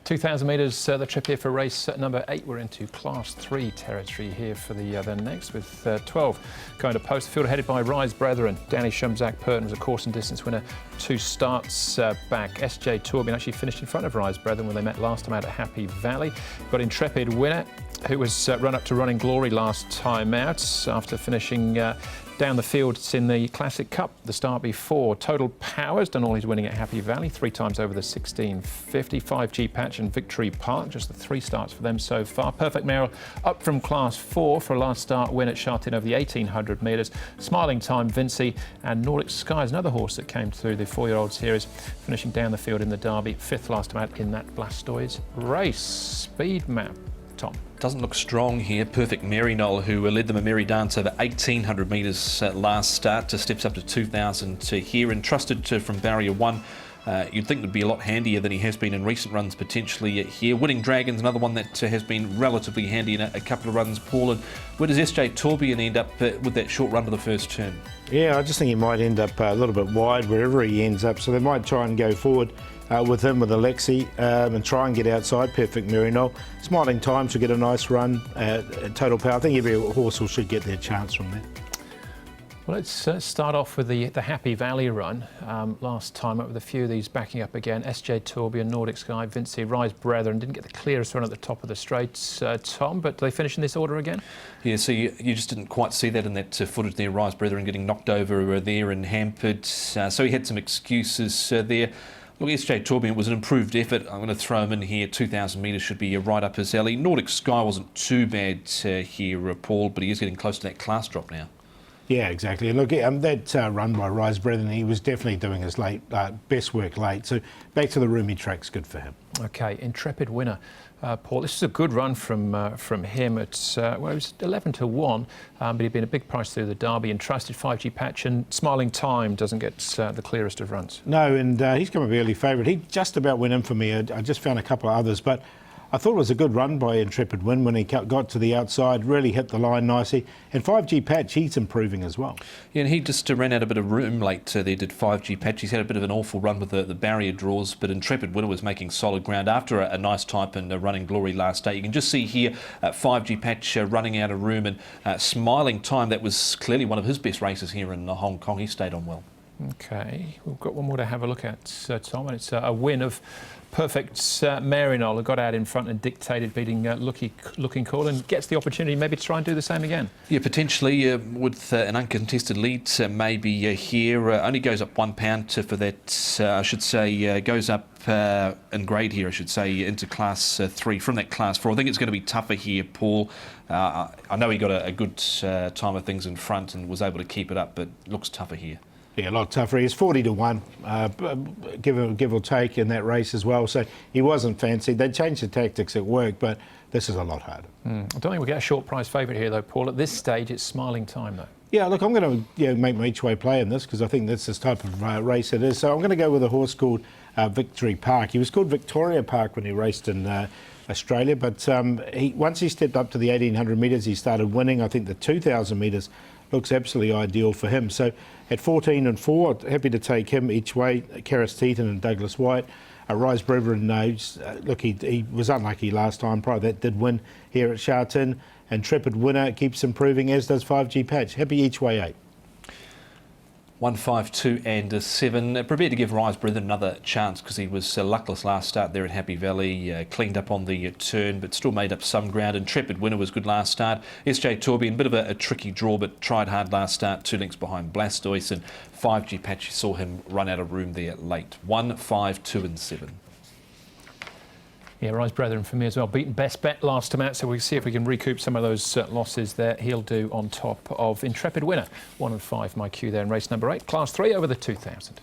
2,000 metres, the trip here for race number 8. We're into Class 3 territory here for the next, with 12 going to post. The field headed by Rise Brethren. Danny Shumzak Purton was a course and distance winner 2 starts back. SJ Tourbillon actually finished in front of Rise Brethren when they met last time out at Happy Valley. Got Intrepid Winner, who was run up to Running Glory last time out after finishing down the field in the Classic Cup the start before. Total Powers done all his winning at Happy Valley, 3 times over the 1650. 5G Patch and Victory Park, just the 3 starts for them so far. Perfect Merrill up from Class 4 for a last start win at Sha Tin over the 1800 metres. Smiling Time Vinci and Nordic Skies, another horse that came through the 4-year-olds here, is finishing down the field in the Derby, 5th last time out in that Blastoise race. Speed map, Tom. Doesn't look strong here. Perfect Merry-Knoll, who led them a merry dance over 1,800 metres last start, steps up to 2,000 here, and trusted from barrier 1. You'd think would be a lot handier than he has been in recent runs potentially here. Winning Dragons, another one that has been relatively handy in a couple of runs. Paul, and where does SJ Tourbillon end up with that short run to the first turn? Yeah, I just think he might end up a little bit wide wherever he ends up, so they might try and go forward with him, with Alexi, and try and get outside Perfect Merry-Knoll. Smiling Time should get a nice run at Total Power. I think every horse should get their chance from there. Well, let's start off with the Happy Valley run. Last time up with a few of these backing up again. SJ Tourbillon, Nordic Sky, Vinci, Rise Brethren didn't get the clearest run at the top of the straights, Tom, but do they finish in this order again? Yeah, so you just didn't quite see that in that footage there. Rise Brethren getting knocked over there and hampered, so he had some excuses there. Look, SJ Tourbillon was an improved effort. I'm going to throw him in here. 2,000 metres should be right up his alley. Nordic Sky wasn't too bad here, Paul, but he is getting close to that class drop now. Yeah, exactly. Look, that run by Rise Brethren, he was definitely doing his best work late. So back to the roomy track's good for him. Okay, Intrepid Winner. Paul, this is a good run from him. It's well, it was 11 to 1, but he'd been a big price through the Derby. And trusted 5G Patch and Smiling Time doesn't get the clearest of runs. No, and he's come a early favourite. He just about went in for me. I just found a couple of others, but I thought it was a good run by Intrepid Win when he got to the outside, really hit the line nicely. And 5G Patch, he's improving as well. Yeah, and he just ran out a bit of room late there, did 5G Patch. He's had a bit of an awful run with the barrier draws, but Intrepid Winner was making solid ground after a nice type and Running Glory last day. You can just see here 5G Patch running out of room, and Smiling Time, that was clearly one of his best races here in Hong Kong. He stayed on well. Okay, we've got one more to have a look at, Tom, and it's a win of Perfect Merry-Knoll, who got out in front and dictated, beating Looking Cool, and gets the opportunity maybe to try and do the same again. Yeah, potentially with an uncontested lead maybe here. Only goes up £1 for that, I should say, goes up in grade here, I should say, into Class 3 from that Class 4. I think it's going to be tougher here, Paul. I know he got a good time of things in front and was able to keep it up, but looks tougher here. Yeah, a lot tougher. He's 40 to 1, give or take in that race as well. So he wasn't fancied. They changed the tactics at work, but this is a lot harder. I don't think we'll get a short price favourite here, though, Paul. At this stage, it's Smiling Time, though. Yeah, look, I'm going to make my each way play in this because I think that's this type of race it is. So I'm going to go with a horse called Victory Park. He was called Victoria Park when he raced in Australia, but once he stepped up to the 1,800 metres, he started winning. I think the 2,000 metres looks absolutely ideal for him. So at 14 and 4, happy to take him each way. Karis Teaton and Douglas White. Rise Brethren, look, he was unlucky last time. Prior that did win here at Sha Tin. Intrepid Winner keeps improving, as does 5G Patch. Happy each way 8. 1, 5, 2 and 7. Prepared to give Rise Brethren another chance because he was luckless last start there at Happy Valley. Cleaned up on the turn, but still made up some ground. Intrepid Winner was good last start. SJ Tourbillon, bit of a tricky draw, but tried hard last start. 2 lengths behind Blastoise, and 5G Patch, saw him run out of room there late. 1, 5, 2 and 7. Yeah, Rise Brethren for me as well. Beaten best bet last time out, so we'll see if we can recoup some of those losses there. He'll do on top of Intrepid Winner. 1 and 5, my cue there in race number 8. Class 3 over the 2,000.